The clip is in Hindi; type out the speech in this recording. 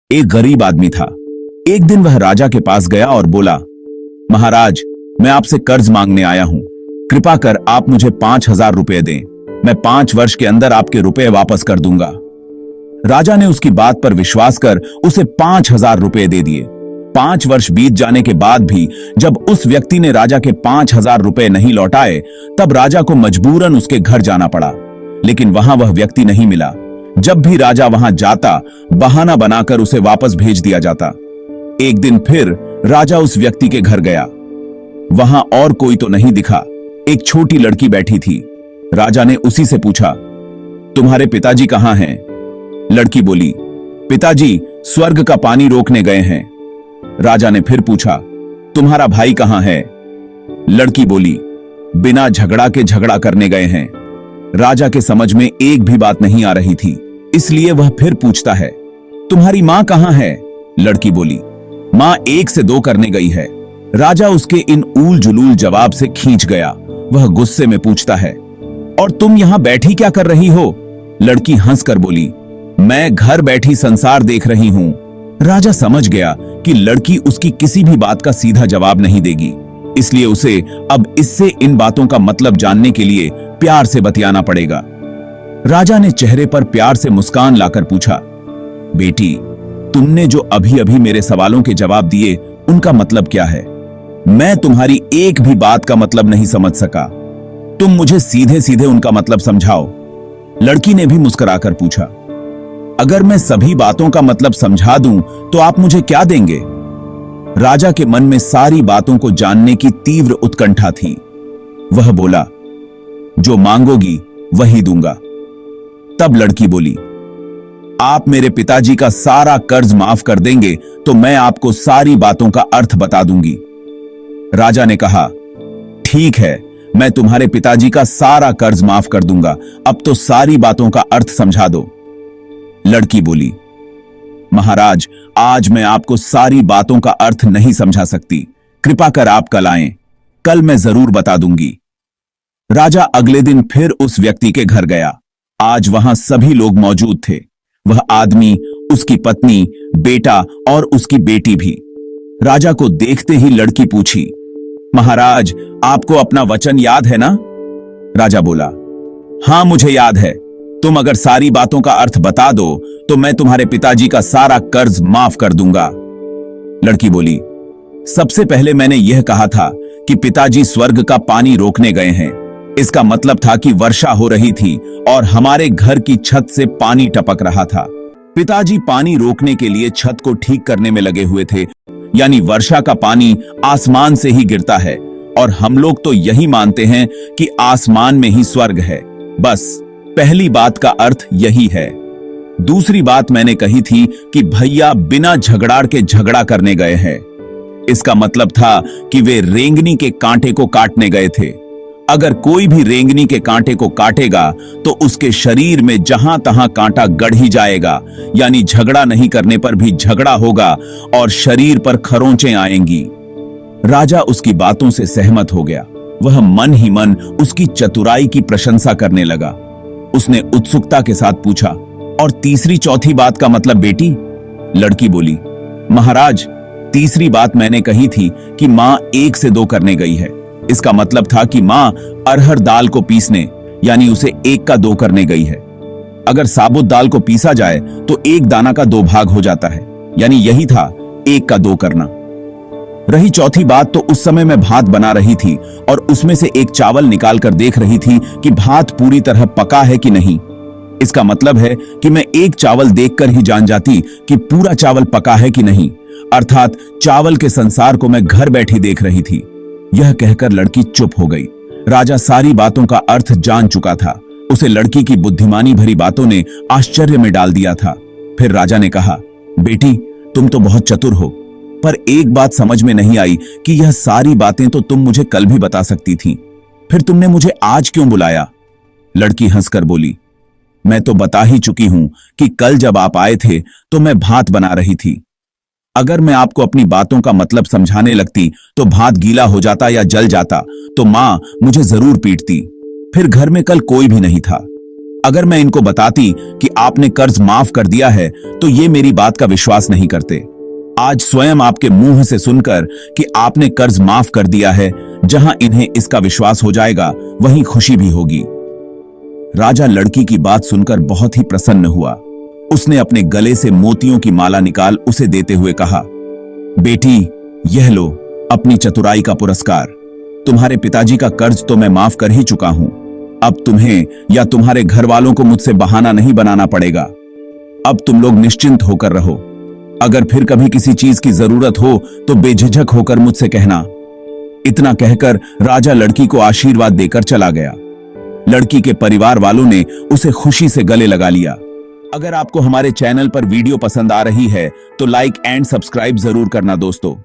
एक गरीब आदमी था। एक दिन वह राजा के पास गया और बोला, महाराज, मैं आपसे कर्ज मांगने आया हूं। कृपा कर आप मुझे 5,000 रुपए दें। मैं 5 वर्ष के अंदर आपके रुपए वापस कर दूंगा। राजा ने उसकी बात पर विश्वास कर उसे 5,000 रुपए दे दिए। 5 वर्ष बीत जाने के बाद भी जब उस व्यक्ति ने राजा के 5,000 रुपए नहीं लौटाए, तब राजा को मजबूरन उसके घर जाना पड़ा। लेकिन वहां वह व्यक्ति नहीं मिला। जब भी राजा वहां जाता, बहाना बनाकर उसे वापस भेज दिया जाता। एक दिन फिर राजा उस व्यक्ति के घर गया। वहां और कोई तो नहीं दिखा। एक छोटी लड़की बैठी थी। राजा ने उसी से पूछा, तुम्हारे पिताजी कहां हैं? लड़की बोली, पिताजी स्वर्ग का पानी रोकने गए हैं। राजा ने फिर पूछा, तुम्हारा भाई कहां है? लड़की बोली, बिना झगड़ा के झगड़ा करने गए हैं। राजा के समझ में एक भी बात नहीं आ रही थी, इसलिए वह फिर पूछता है, तुम्हारी मां कहां है? लड़की बोली, मां 1 से 2 करने गई है। राजा उसके इन ऊल जुलूल जवाब से खींच गया। वह गुस्से में पूछता है, और तुम यहां बैठी क्या कर रही हो? लड़की हंसकर बोली, मैं घर बैठी संसार देख रही हूं। राजा समझ गया कि लड़की उसकी किसी भी बात का सीधा जवाब नहीं देगी, इसलिए उसे अब इससे इन बातों का मतलब जानने के लिए प्यार से बतियाना पड़ेगा। राजा ने चेहरे पर प्यार से मुस्कान लाकर पूछा, बेटी, तुमने जो अभी अभी मेरे सवालों के जवाब दिए, उनका मतलब क्या है? मैं तुम्हारी एक भी बात का मतलब नहीं समझ सका। तुम मुझे सीधे सीधे उनका मतलब समझाओ। लड़की ने भी मुस्कुराकर पूछा, अगर मैं सभी बातों का मतलब समझा दूं तो आप मुझे क्या देंगे? राजा के मन में सारी बातों को जानने की तीव्र उत्कंठा थी। वह बोला, जो मांगोगी वही दूंगा। तब लड़की बोली, आप मेरे पिताजी का सारा कर्ज माफ कर देंगे तो मैं आपको सारी बातों का अर्थ बता दूंगी। राजा ने कहा, ठीक है, मैं तुम्हारे पिताजी का सारा कर्ज माफ कर दूंगा। अब तो सारी बातों का अर्थ समझा दो। लड़की बोली, महाराज, आज मैं आपको सारी बातों का अर्थ नहीं समझा सकती। कृपा कर आप कल आएं। कल मैं जरूर बता दूंगी। राजा अगले दिन फिर उस व्यक्ति के घर गया। आज वहां सभी लोग मौजूद थे। वह आदमी, उसकी पत्नी, बेटा और उसकी बेटी भी। राजा को देखते ही लड़की पूछी, महाराज, आपको अपना वचन याद है ना? राजा बोला, हां, मुझे याद है। तुम अगर सारी बातों का अर्थ बता दो तो मैं तुम्हारे पिताजी का सारा कर्ज माफ कर दूंगा। लड़की बोली, सबसे पहले मैंने यह कहा था कि पिताजी स्वर्ग का पानी रोकने गए हैं। इसका मतलब था कि वर्षा हो रही थी और हमारे घर की छत से पानी टपक रहा था। पिताजी पानी रोकने के लिए छत को ठीक करने में लगे हुए थे, यानी वर्षा का पानी आसमान से ही गिरता है और हम लोग तो यही मानते हैं कि आसमान में ही स्वर्ग है। बस पहली बात का अर्थ यही है। दूसरी बात मैंने कही थी कि भैया बिना झगड़ाड़ के झगड़ा करने गए हैं। इसका मतलब था कि वे रेंगनी के कांटे को काटने गए थे। अगर कोई भी रेंगनी के कांटे को काटेगा तो उसके शरीर में जहां तहां कांटा गड़ ही जाएगा, यानी झगड़ा नहीं करने पर भी झगड़ा होगा और शरीर पर खरोंचें आएंगी। राजा उसकी बातों से सहमत हो गया। वह मन ही मन उसकी चतुराई की प्रशंसा करने लगा। उसने उत्सुकता के साथ पूछा, और तीसरी चौथी बात का मतलब बेटी? लड़की बोली, महाराज, तीसरी बात मैंने कही थी कि मां 1 से 2 करने गई है। इसका मतलब था कि मां अरहर दाल को पीसने, यानी उसे 1 का 2 करने गई है। अगर साबुत दाल को पीसा जाए तो 1 दाना का 2 भाग हो जाता है, यानी यही था 1 का 2 करना। रही चौथी बात, तो उस समय मैं भात बना रही थी और उसमें से एक चावल निकाल कर देख रही थी कि भात पूरी तरह पका है कि नहीं। इसका मतलब है कि मैं एक चावल देखकर ही जान जाती कि पूरा चावल पका है कि नहीं, अर्थात चावल के संसार को मैं घर बैठी देख रही थी। यह कहकर लड़की चुप हो गई। राजा सारी बातों का अर्थ जान चुका था। उसे लड़की की बुद्धिमानी भरी बातों ने आश्चर्य में डाल दिया था। फिर राजा ने कहा, बेटी, तुम तो बहुत चतुर हो, पर एक बात समझ में नहीं आई कि यह सारी बातें तो तुम मुझे कल भी बता सकती थी, फिर तुमने मुझे आज क्यों बुलाया? लड़की हंसकर बोली, मैं तो बता ही चुकी हूं कि कल जब आप आए थे तो मैं भात बना रही थी। अगर मैं आपको अपनी बातों का मतलब समझाने लगती तो भात गीला हो जाता या जल जाता, तो मां मुझे जरूर पीटती। फिर घर में कल कोई भी नहीं था। अगर मैं इनको बताती कि आपने कर्ज माफ कर दिया है तो ये मेरी बात का विश्वास नहीं करते। आज स्वयं आपके मुंह से सुनकर कि आपने कर्ज माफ कर दिया है, जहां इन्हें इसका विश्वास हो जाएगा वहीं खुशी भी होगी। राजा लड़की की बात सुनकर बहुत ही प्रसन्न हुआ। उसने अपने गले से मोतियों की माला निकाल उसे देते हुए कहा, बेटी, यह लो अपनी चतुराई का पुरस्कार। तुम्हारे पिताजी का कर्ज तो मैं माफ कर ही चुका हूं। अब तुम्हें या तुम्हारे घर वालों को मुझसे बहाना नहीं बनाना पड़ेगा। अब तुम लोग निश्चिंत होकर रहो। अगर फिर कभी किसी चीज की जरूरत हो तो बेझिझक होकर मुझसे कहना। इतना कहकर राजा लड़की को आशीर्वाद देकर चला गया। लड़की के परिवार वालों ने उसे खुशी से गले लगा लिया। अगर आपको हमारे चैनल पर वीडियो पसंद आ रही है तो लाइक एंड सब्सक्राइब जरूर करना दोस्तों।